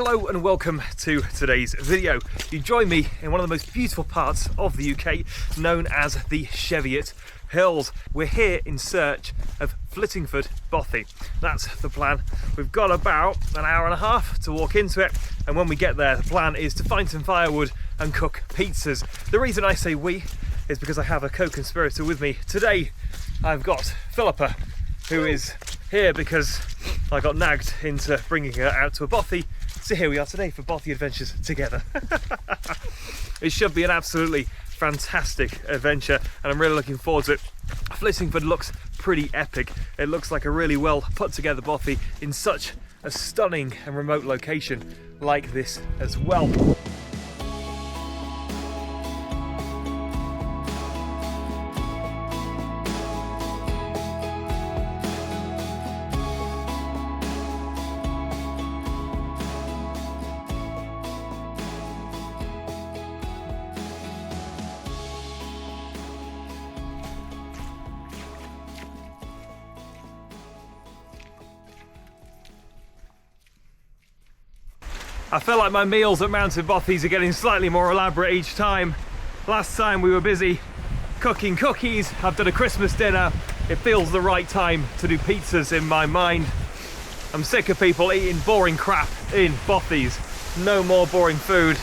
Hello and welcome to today's video. You join me in one of the most beautiful parts of the UK, known as the Cheviot Hills. We're here in search of Flittingford Bothy. That's the plan. We've got about an hour and a half to walk into it, and when we get there, the plan is to find some firewood and cook pizzas. The reason I say we is because I have a co-conspirator with me today. I've got Philippa, who is here because I got nagged into bringing her out to a Bothy. So here we are today for Bothy Adventures together. It should be an absolutely fantastic adventure and I'm really looking forward to it. Flittingford looks pretty epic. It looks like a really well put together Bothy in such a stunning and remote location like this as well. I feel like my meals at Mountain Bothy's are getting slightly more elaborate each time. Last time we were busy cooking cookies. I've done a Christmas dinner. It feels the right time to do pizzas in my mind. I'm sick of people eating boring crap in Bothy's. No more boring food.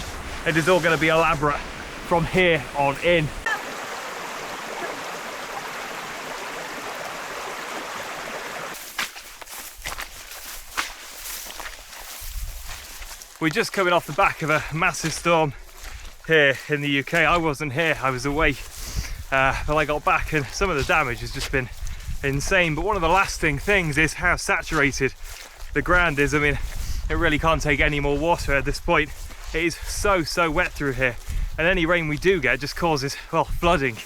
It is all going to be elaborate from here on in. We're just coming off the back of a massive storm here in the UK. I wasn't here, I was away, but I got back and some of the damage has just been insane. But one of the lasting things is how saturated the ground is. I mean, it really can't take any more water at this point. It is so wet through here, and any rain we do get just causes, well, flooding,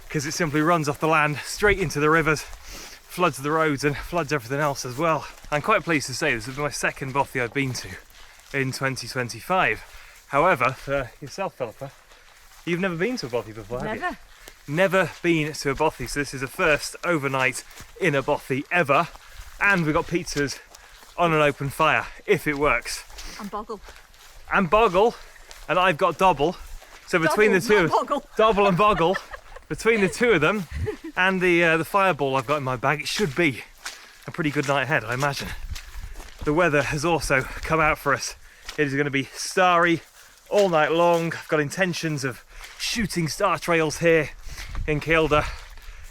because it simply runs off the land straight into the rivers, floods the roads and floods everything else as well. I'm quite pleased to say this is my second Bothy I've been to in 2025. However, for yourself, Philippa, you've never been to a Bothy before, have you? Never been to a Bothy, so this is a first overnight in a Bothy ever. And we've got pizzas on an open fire, if it works. And boggle. And boggle, and I've got double. So between the two, double and boggle, between the two of them and the fireball I've got in my bag, it should be a pretty good night ahead, I imagine. The weather has also come out for us. It is going to be starry all night long. I've got intentions of shooting star trails here in Kielder.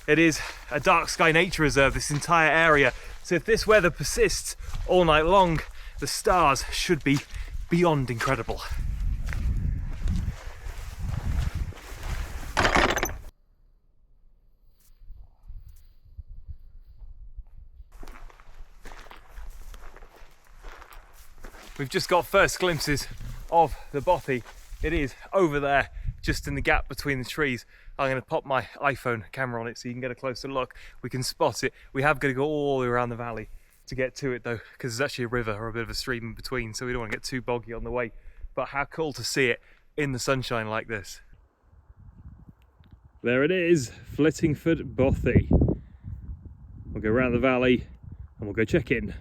It is a dark sky nature reserve, this entire area. So if this weather persists all night long, the stars should be beyond incredible. We've just got first glimpses of the Bothy. It is over there, just in the gap between the trees. I'm going to pop my iPhone camera on it so you can get a closer look. We can spot it. We have got to go all the way around the valley to get to it though, because there's actually a river or a bit of a stream in between, so we don't want to get too boggy on the way. But how cool to see it in the sunshine like this. There it is, Flittingford Bothy. We'll go around the valley and we'll go check in.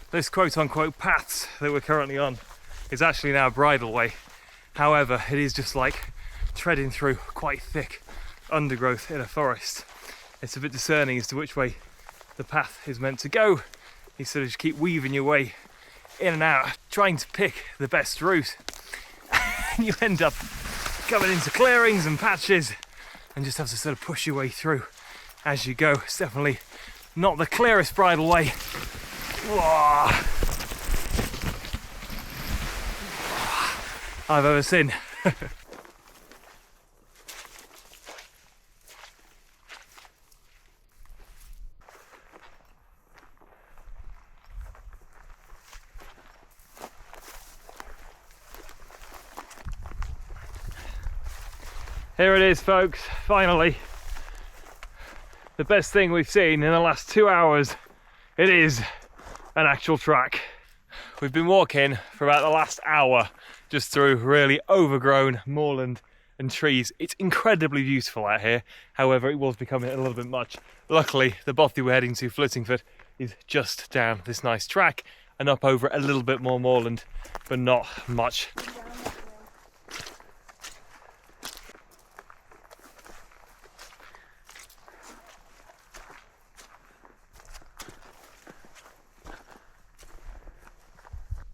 This quote-unquote paths that we're currently on is actually now a bridle way. However, it is just like treading through quite thick undergrowth in a forest. It's a bit discerning as to which way the path is meant to go. You sort of just keep weaving your way in and out, trying to pick the best route. And you end up coming into clearings and patches and just have to sort of push your way through as you go. It's definitely not the clearest bridle way I've ever seen. Here it is, folks, finally. The best thing we've seen in the last 2 hours. It is an actual track. We've been walking for about the last hour just through really overgrown moorland and trees. It's incredibly beautiful out here. However, it was becoming a little bit much. Luckily, the Bothy we're heading to, Flittingford, is just down this nice track and up over a little bit more moorland, but not much.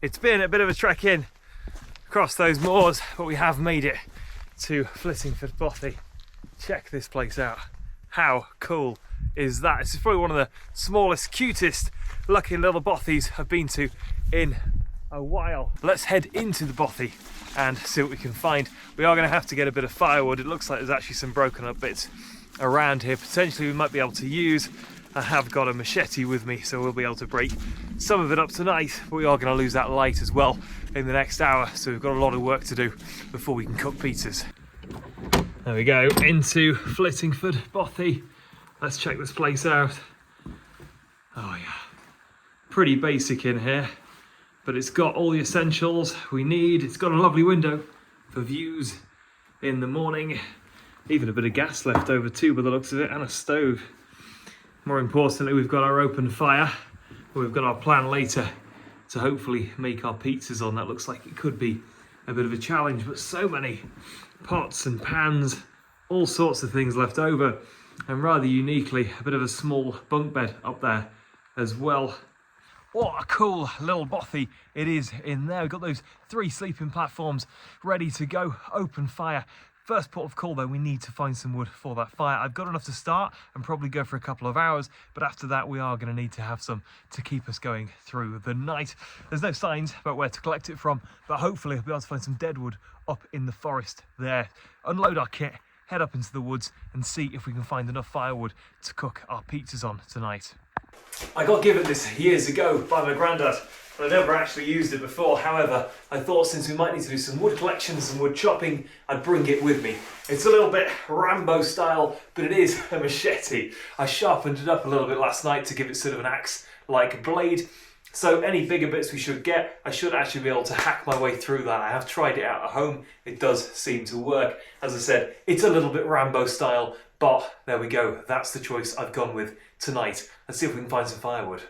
It's been a bit of a trek in across those moors, but we have made it to Flittingford Bothy. Check this place out. How cool is that? This is probably one of the smallest, cutest looking little Bothys I've been to in a while. Let's head into the Bothy and see what we can find. We are going to have to get a bit of firewood. It looks like there's actually some broken up bits around here. Potentially we might be able to use. I have got a machete with me, so we'll be able to break some of it up tonight, but we are going to lose that light as well in the next hour, so we've got a lot of work to do before we can cook pizzas. There we go, into Flittingford Bothy. Let's check this place out. Oh yeah, pretty basic in here, but it's got all the essentials we need. It's got a lovely window for views in the morning, even a bit of gas left over too by the looks of it, and a stove. More importantly, we've got our open fire. We've got our plan later to hopefully make our pizzas on. That looks like it could be a bit of a challenge, but so many pots and pans, all sorts of things left over, and rather uniquely, a bit of a small bunk bed up there as well. What a cool little Bothy it is in there. We've got those 3 sleeping platforms ready to go, open fire. First port of call though, we need to find some wood for that fire. I've got enough to start and probably go for a couple of hours, but after that we are going to need to have some to keep us going through the night. There's no signs about where to collect it from, but hopefully we'll be able to find some dead wood up in the forest there. Unload our kit, head up into the woods and see if we can find enough firewood to cook our pizzas on tonight. I got given this years ago by my granddad, but I never actually used it before. However, I thought since we might need to do some wood collection, some wood chopping, I'd bring it with me. It's a little bit Rambo style, but it is a machete. I sharpened it up a little bit last night to give it sort of an axe-like blade. So any bigger bits we should get, I should actually be able to hack my way through that. I have tried it out at home. It does seem to work. As I said, it's a little bit Rambo style, but there we go. That's the choice I've gone with tonight. Let's see if we can find some firewood.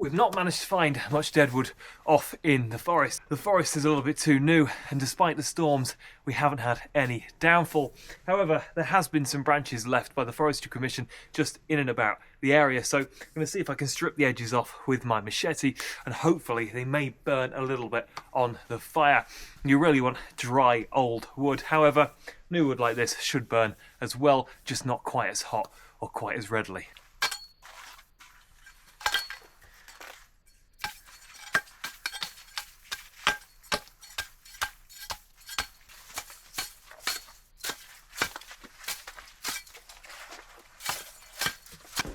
We've not managed to find much deadwood off in the forest. The forest is a little bit too new, and despite the storms, we haven't had any downfall. However, there has been some branches left by the Forestry Commission just in and about the area, so I'm going to see if I can strip the edges off with my machete, and hopefully they may burn a little bit on the fire. You really want dry old wood. However, new wood like this should burn as well, just not quite as hot or quite as readily.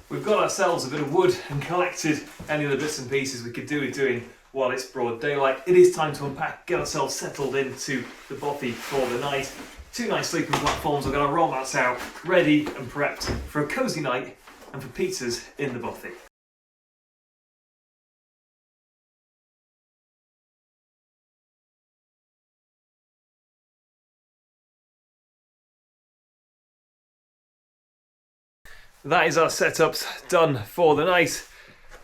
We've got ourselves a bit of wood and collected any of the bits and pieces we could do with doing while it's broad daylight. It is time to unpack, get ourselves settled into the Bothy for the night. 2 nice sleeping platforms. We're going to roll that out, ready and prepped for a cosy night and for pizzas in the Bothy. That is our setups done for the night.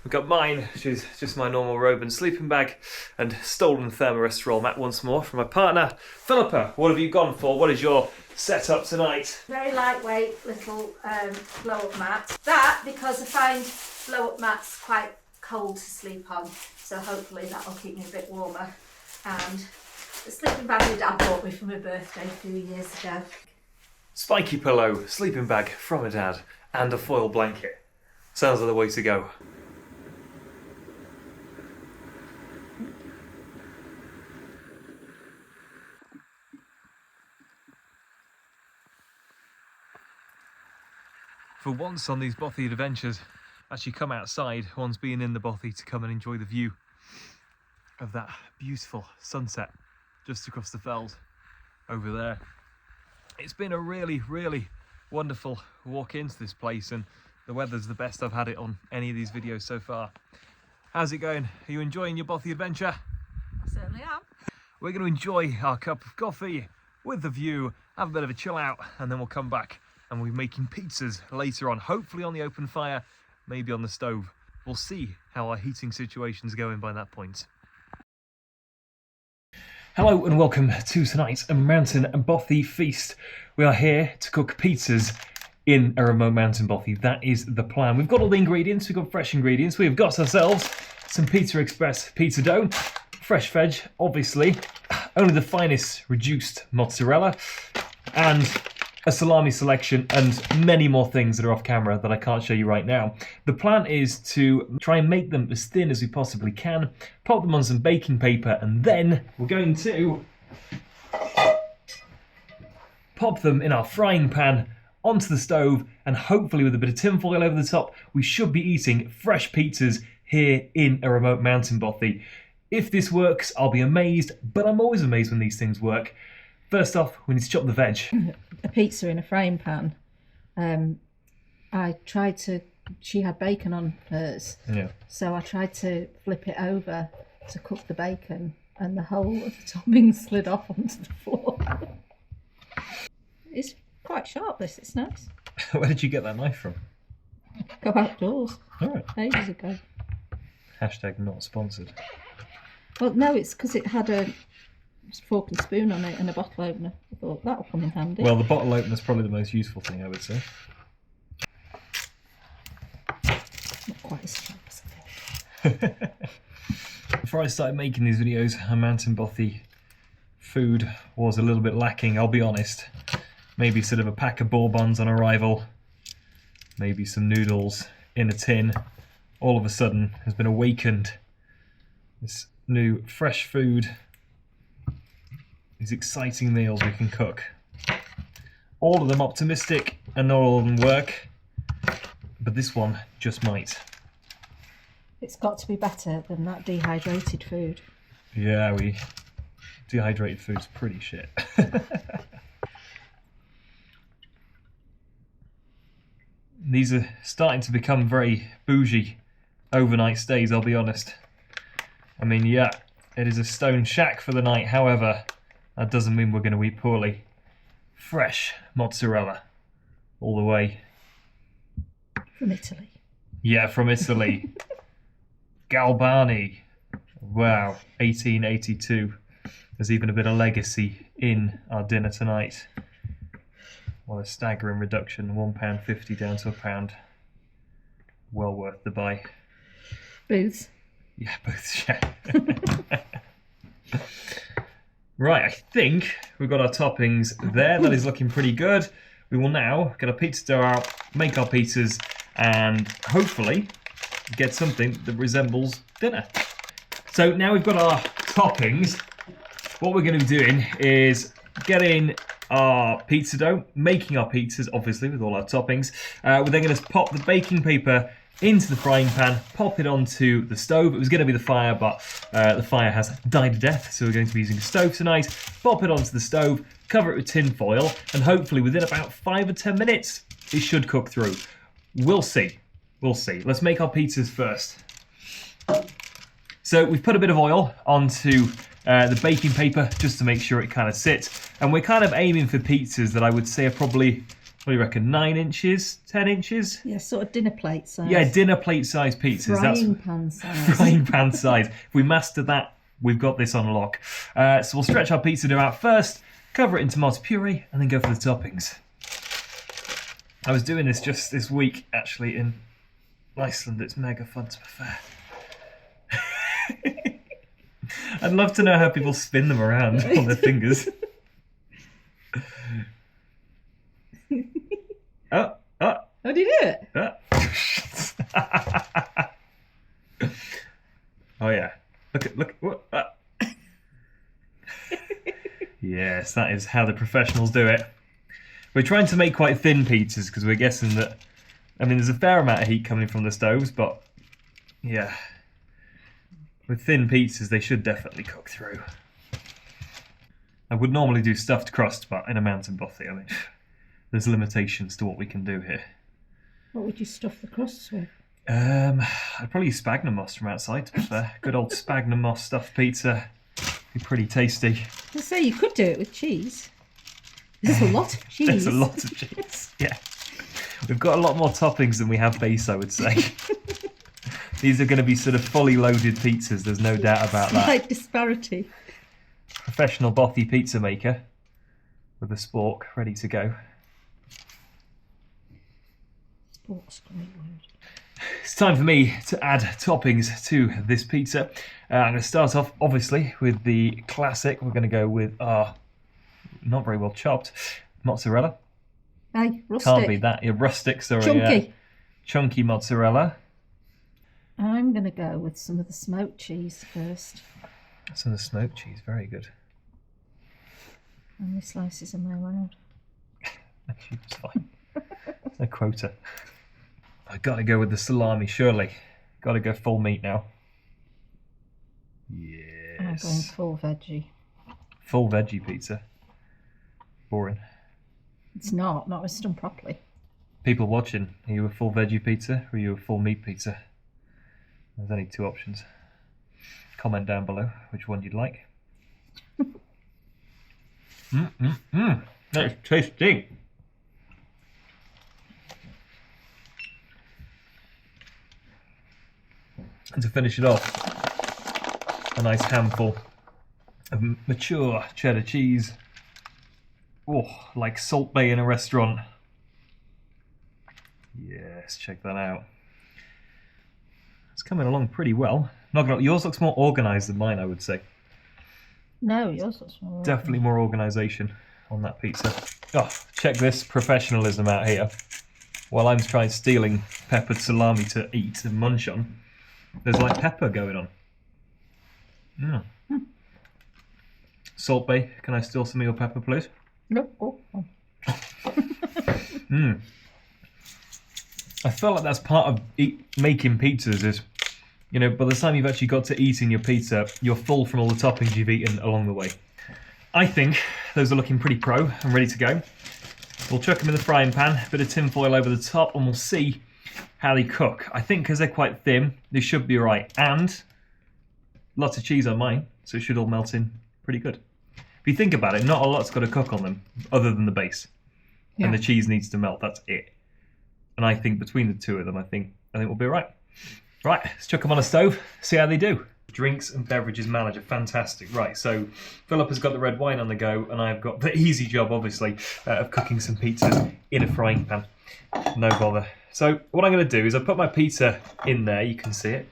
We've got mine, which is just my normal robe and sleeping bag, and stolen thermarest roll mat once more from my partner. Philippa, what have you gone for? What is your setup tonight? Very lightweight little blow-up mat. That because I find blow-up mats quite cold to sleep on, so hopefully that will keep me a bit warmer. And the sleeping bag my dad bought me for my birthday a few years ago. Spiky pillow, sleeping bag from a dad, and a foil blanket. Sounds like the way to go. For once on these Bothy adventures, actually come outside, one's been in the Bothy to come and enjoy the view of that beautiful sunset just across the fells over there. It's been a really, really wonderful walk into this place, and The weather's the best I've had it on any of these videos so far. How's it going? Are you enjoying your Bothy adventure? I certainly am. We're going to enjoy our cup of coffee with the view, have a bit of a chill out, and then we'll come back and we'll be making pizzas later on, hopefully on the open fire, maybe on the stove. We'll see how our heating situation's going by that point. Hello and welcome to tonight's Mountain Bothy feast. We are here to cook pizzas in a remote mountain Bothy. That is the plan. We've got all the ingredients, we've got fresh ingredients. We've got ourselves some Pizza Express pizza dough, fresh veg, obviously, only the finest reduced mozzarella, and a salami selection, and many more things that are off camera that I can't show you right now. The plan is to try and make them as thin as we possibly can, pop them on some baking paper, and then we're going to pop them in our frying pan onto the stove, and hopefully with a bit of tin foil over the top, we should be eating fresh pizzas here in a remote mountain Bothy. If this works, I'll be amazed, but I'm always amazed when these things work. First off, we need to chop the veg. A pizza in a frying pan. She had bacon on hers. Yeah. So I tried to flip it over to cook the bacon, and the whole of the topping slid off onto the floor. It's quite sharp, this. It's nice. Where did you get that knife from? Go outdoors. All right. Ages ago. Hashtag not sponsored. Well, no, it's because it had a fork and spoon on it and a bottle opener. I thought that'll come in handy. Well, the bottle opener is probably the most useful thing, I would say. Not quite as sharp as I think. Before I started making these videos, a mountain Bothy food was a little bit lacking, I'll be honest. Maybe sort of a pack of bourbons on arrival, maybe some noodles in a tin. All of a sudden has been awakened. This new fresh food, these exciting meals we can cook. All of them optimistic and not all of them work, but this one just might. It's got to be better than that dehydrated food. Yeah, dehydrated food's pretty shit. These are starting to become very bougie overnight stays, I'll be honest. I mean, yeah, it is a stone shack for the night, however, that doesn't mean we're going to eat poorly. Fresh mozzarella, all the way. From Italy. Yeah, from Italy. Galbani. Wow, 1882. There's even a bit of legacy in our dinner tonight. What a staggering reduction, £1.50 down to £1. Well worth the buy. Booths. Yeah, both. Yeah. Right, I think we've got our toppings there. That is looking pretty good. We will now get our pizza dough out, make our pizzas, and hopefully get something that resembles dinner. So now we've got our toppings. What we're going to be doing is getting our pizza dough, making our pizzas, obviously, with all our toppings. We're then going to pop the baking paper into the frying pan, pop it onto the stove. It was going to be the fire, but the fire has died a death, so we're going to be using a stove tonight. Pop it onto the stove, cover it with tin foil, and hopefully within about 5 or 10 minutes, it should cook through. We'll see. We'll see. Let's make our pizzas first. So we've put a bit of oil onto the baking paper just to make sure it kind of sits, and we're kind of aiming for pizzas that I would say are probably, what do you reckon, 9 inches, 10 inches? Yeah, sort of dinner plate size. Yeah, dinner plate size pizzas. Frying pan size. Frying pan size. If we master that, we've got this on lock. So we'll stretch our pizza dough out first, cover it in tomato puree, and then go for the toppings. I was doing this just this week, actually, in Iceland. It's mega fun, to be fair. I'd love to know how people spin them around on their fingers. Oh, did you do it? Oh yeah. Look. What? Yes, that is how the professionals do it. We're trying to make quite thin pizzas because we're guessing that, I mean, there's a fair amount of heat coming from the stoves, but yeah, with thin pizzas, they should definitely cook through. I would normally do stuffed crust, but in a mountain Bothy, I mean, there's limitations to what we can do here. What would you stuff the crusts with? I'd probably use sphagnum moss from outside, to be fair. Good old sphagnum moss stuffed pizza. Be pretty tasty. I say you could do it with cheese. There's a lot of cheese. There's a lot of cheese, yeah. We've got a lot more toppings than we have base, I would say. These are going to be sort of fully loaded pizzas, there's no doubt about that. Slight disparity. Professional Bothy pizza maker with a spork ready to go. Spork's a great word. It's time for me to add toppings to this pizza. I'm going to start off, obviously, with the classic. We're going to go with our not very well chopped mozzarella. Hey, rustic. Can't beat that. Yeah, rustic, sorry. Chunky. Chunky mozzarella. I'm going to go with some of the smoked cheese first. Some of the smoked cheese, very good. How many slices am I allowed? It's fine. It's no quota. I've got to go with the salami, surely. Got to go full meat now. Yes. I'm going full veggie. Full veggie pizza. Boring. It's not when it's done properly. People watching, are you a full veggie pizza or are you a full meat pizza? There's only two options. Comment down below which one you'd like. That's tasty. And to finish it off, a nice handful of mature cheddar cheese. Oh, like Salt Bay in a restaurant. Yes, check that out. It's coming along pretty well. Not gonna, yours looks more organised than mine, I would say. No, yours looks more. Definitely more organisation on that pizza. Oh, check this professionalism out here. While I'm trying stealing peppered salami to eat and munch on, there's like pepper going on. Salt Bay, can I steal some of your pepper, please? No. Oh. I feel like that's part of making pizzas is, you know, by the time you've actually got to eating your pizza, you're full from all the toppings you've eaten along the way. I think those are looking pretty pro and ready to go. We'll chuck them in the frying pan, a bit of tin foil over the top, and we'll see how they cook. I think because they're quite thin, they should be alright. And lots of cheese on mine, so it should all melt in pretty good. If you think about it, not a lot's got to cook on them other than the base. Yeah. And the cheese needs to melt, that's it. And I think between the two of them, I think we'll be alright. Right, let's chuck them on a stove, see how they do. Drinks and beverages manager, fantastic. Right, so Philip has got the red wine on the go, and I've got the easy job, obviously, of cooking some pizzas in a frying pan. No bother. So what I'm going to do is I put my pizza in there, you can see it.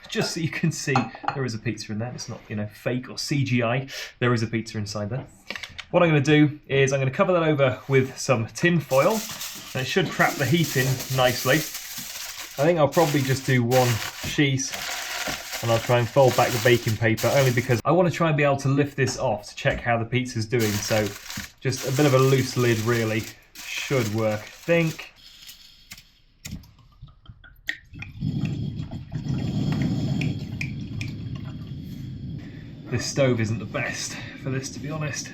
Just so you can see there is a pizza in there. It's not, you know, fake or CGI. There is a pizza inside there. What I'm going to do is I'm going to cover that over with some tin foil, and it should trap the heat in nicely. I think I'll probably just do one sheet, and I'll try and fold back the baking paper, only because I want to try and be able to lift this off to check how the pizza's doing. So just a bit of a loose lid really should work, I think. This stove isn't the best for this, to be honest.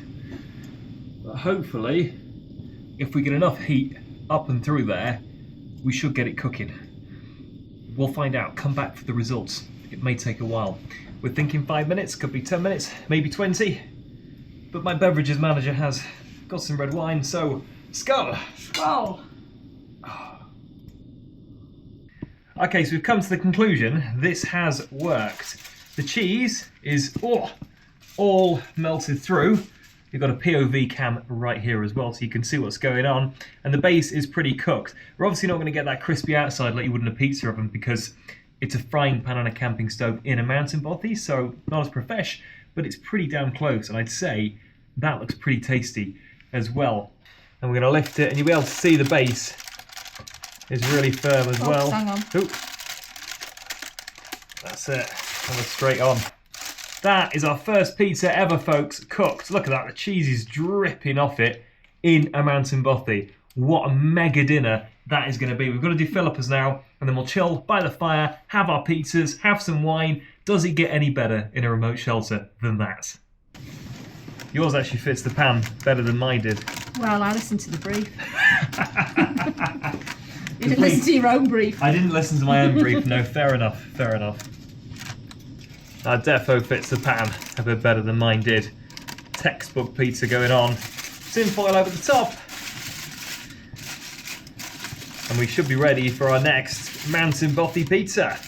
But hopefully, if we get enough heat up and through there, we should get it cooking. We'll find out, come back for the results. It may take a while. We're thinking 5 minutes, could be 10 minutes, maybe 20. But my beverages manager has got some red wine, so skull! Skull! Okay, so we've come to the conclusion. This has worked. The cheese is all melted through. You've got a POV cam right here as well, so you can see what's going on. And the base is pretty cooked. We're obviously not going to get that crispy outside like you would in a pizza oven, because it's a frying pan on a camping stove in a mountain bothy, so not as profesh, but it's pretty damn close. And I'd say that looks pretty tasty as well. And we're going to lift it, and you'll be able to see the base is really firm as well. Hang on. Ooh. That's it. And we're straight on. That is our first pizza ever, folks, cooked. Look at that, the cheese is dripping off it in a mountain bothy. What a mega dinner that is going to be. We've got to do Philippa's now, and then we'll chill by the fire, have our pizzas, have some wine. Does it get any better in a remote shelter than that? Yours actually fits the pan better than mine did. Well, I listened to the brief. You didn't listen to your own brief. I didn't listen to my own brief. No, fair enough. Fair enough. That defo fits the pattern a bit better than mine did. Textbook pizza going on. Tin foil over the top. And we should be ready for our next Mountain Bothy pizza.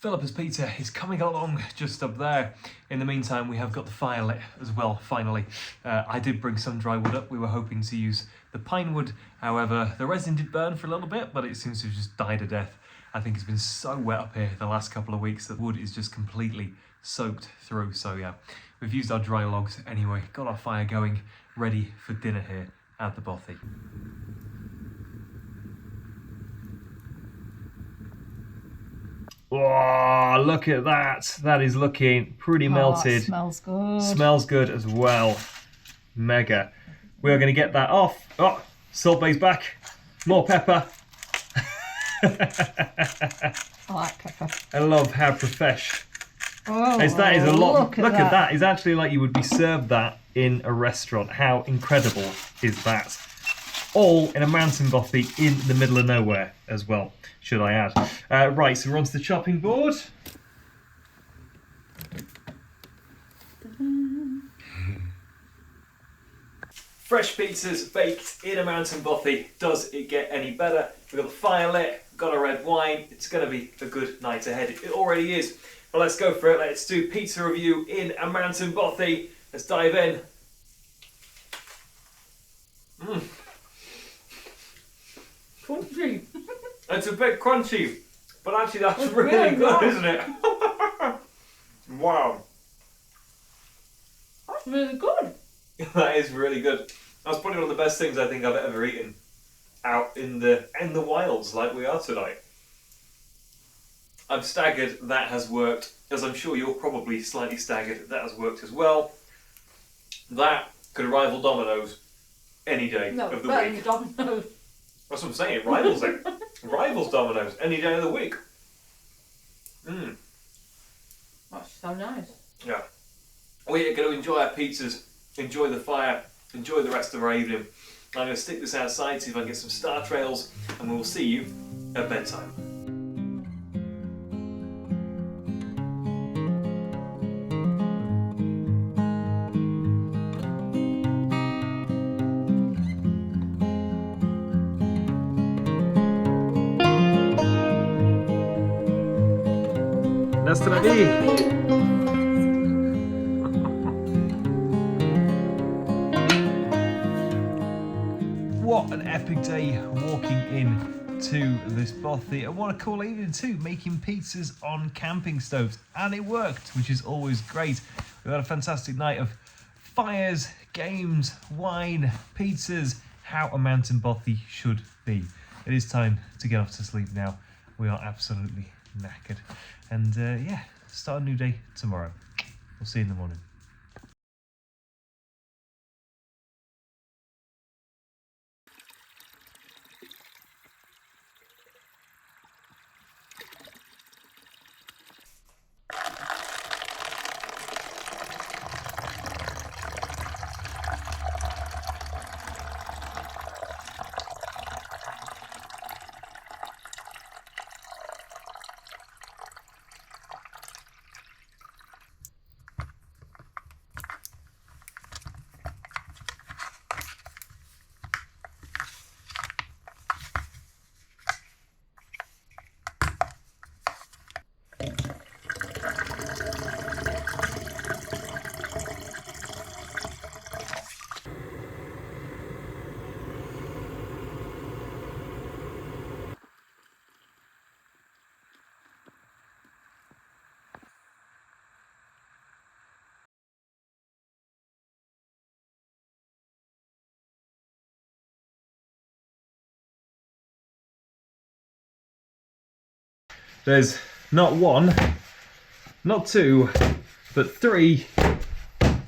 Philippa's pizza is coming along just up there. In the meantime, we have got the fire lit as well, finally. I did bring some dry wood up. We were hoping to use the pine wood. However, the resin did burn for a little bit, but it seems to have just died a death. I think it's been so wet up here the last couple of weeks that wood is just completely soaked through. So yeah, we've used our dry logs anyway. Got our fire going, ready for dinner here at the Bothy. Oh, look at that. That is looking pretty melted. Smells good. Smells good as well. Mega. We are going to get that off. Oh, Salt Bay's back. More pepper. I like pepper. I love how profesh. Oh, That is a lot. Look at that. It's actually like you would be served that in a restaurant. How incredible is that? All in a mountain bothy in the middle of nowhere as well, should I add. Right, so we're onto the chopping board. Fresh pizzas baked in a mountain bothy. Does it get any better? We've got the fire lit, got a red wine. It's going to be a good night ahead. It already is. But let's go for it. Let's do pizza review in a mountain bothy. Let's dive in. Crunchy. It's a bit crunchy, but actually that's really good, isn't it? Wow. That's really good. That is really good. That's probably one of the best things I think I've ever eaten out in the wilds like we are tonight. I'm staggered that has worked, as I'm sure you're probably slightly staggered that has worked as well. That could rival Domino's any day of the week. Domino's. That's what I'm saying, it rivals it. Rivals Domino's any day of the week. That's so nice. Yeah. We're going to enjoy our pizzas, enjoy the fire, enjoy the rest of our evening. I'm going to stick this outside, see if I can get some star trails, and we will see you at bedtime. Nastana What an epic day walking in to this Bothy, and what a cool evening too, making pizzas on camping stoves, and it worked, which is always great. We had a fantastic night of fires, games, wine, pizzas, how a mountain Bothy should be. It is time to get off to sleep now. We are absolutely knackered, and yeah, start a new day tomorrow. We'll see you in the morning. There's not one, not two, but three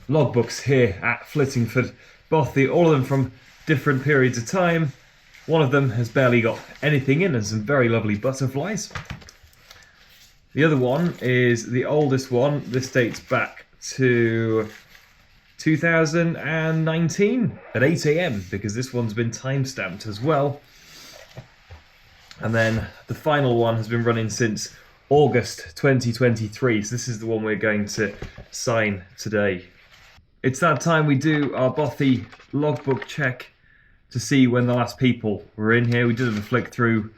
logbooks here at Flittingford Bothy, all of them from different periods of time. One of them has barely got anything in and some very lovely butterflies. The other one is the oldest one. This dates back to 2019 at 8 AM because this one's been time-stamped as well. And then the final one has been running since August 2023. So this is the one we're going to sign today. It's that time we do our Bothy logbook check to see when the last people were in here. We did have a flick through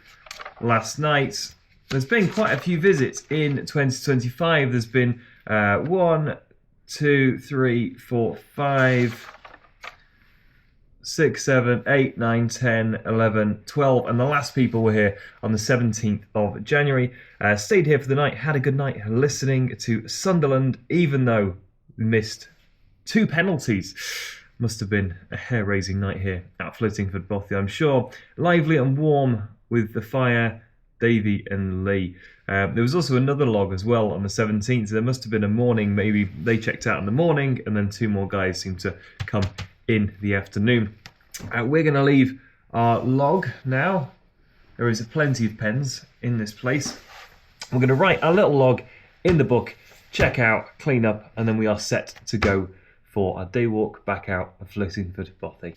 last night. There's been quite a few visits in 2025. There's been 1, 2, 3, 4, 5, 6, 7, 8, 9, 10, 11, 12, and the last people were here on the 17th of January. Stayed here for the night, had a good night listening to Sunderland, even though we missed 2 penalties. Must have been a hair-raising night here at Flittingford Bothy, I'm sure. Lively and warm with the fire, Davey and Lee. There was also another log as well on the 17th. There must have been a morning, maybe they checked out in the morning, and then 2 more guys seemed to come in the afternoon. We're going to leave our log now. There is plenty of pens in this place. We're going to write our little log in the book, check out, clean up, and then we are set to go for our day walk back out of Flittingford Bothy.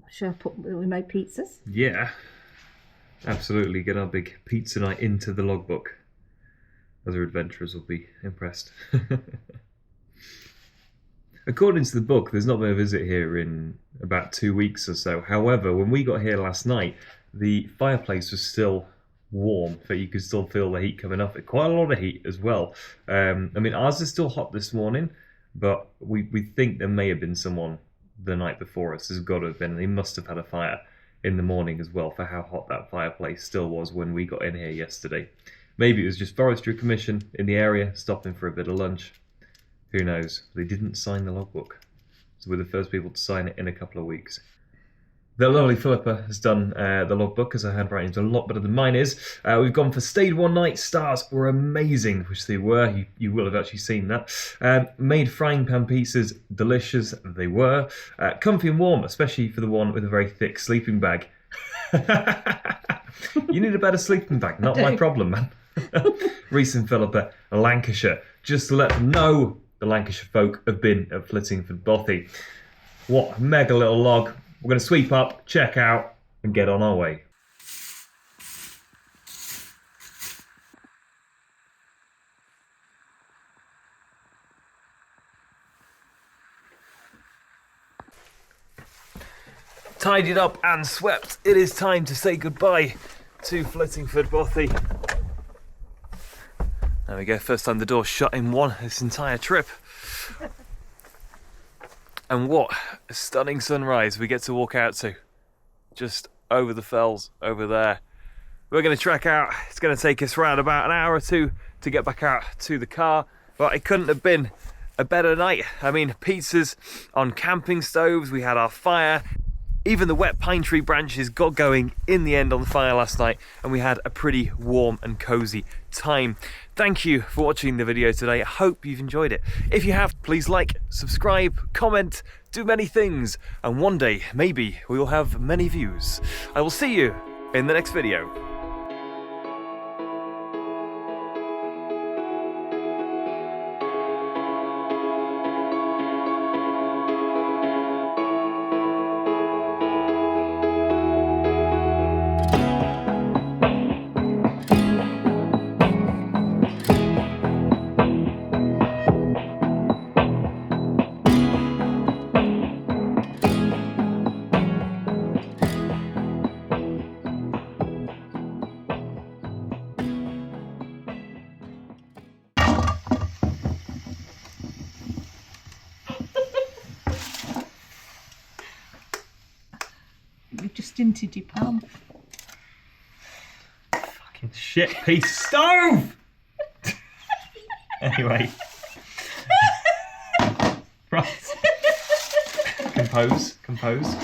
Shall I put that we made pizzas? Yeah, absolutely. Get our big pizza night into the logbook. Other adventurers will be impressed. According to the book, there's not been a visit here in about 2 weeks or so. However, when we got here last night, the fireplace was still warm, but you could still feel the heat coming off it. Quite a lot of heat as well. I mean, ours is still hot this morning, but we think there may have been someone the night before us. There's got to have been. They must have had a fire in the morning as well for how hot that fireplace still was when we got in here yesterday. Maybe it was just Forestry Commission in the area stopping for a bit of lunch. Who knows? They didn't sign the logbook, so we're the first people to sign it in a couple of weeks. The lovely Philippa has done the logbook, as her handwriting's a lot better than mine is. We've gone for stayed one night. Stars were amazing, which they were. You will have actually seen that. Made frying pan pizzas, delicious they were. Comfy and warm, especially for the one with a very thick sleeping bag. You need a better sleeping bag, not my problem, man. Reese and Philippa, Lancashire. Just to let them know, the Lancashire folk have been at Flittingford Bothy. What a mega little log. We're going to sweep up, check out, and get on our way. Tidied up and swept. It is time to say goodbye to Flittingford Bothy. There we go, first time the door's shut in this entire trip. And what a stunning sunrise we get to walk out to. Just over the fells, over there. We're going to trek out. It's going to take us around about an hour or 2 to get back out to the car. But it couldn't have been a better night. I mean, pizzas on camping stoves. We had our fire. Even the wet pine tree branches got going in the end on the fire last night, and we had a pretty warm and cozy time. Thank you for watching the video today. I hope you've enjoyed it. If you have, please like, subscribe, comment, do many things, and one day, maybe, we will have many views. I will see you in the next video. You've just stinted your palm. Fucking shit piece of stove! Anyway. Right. Compose.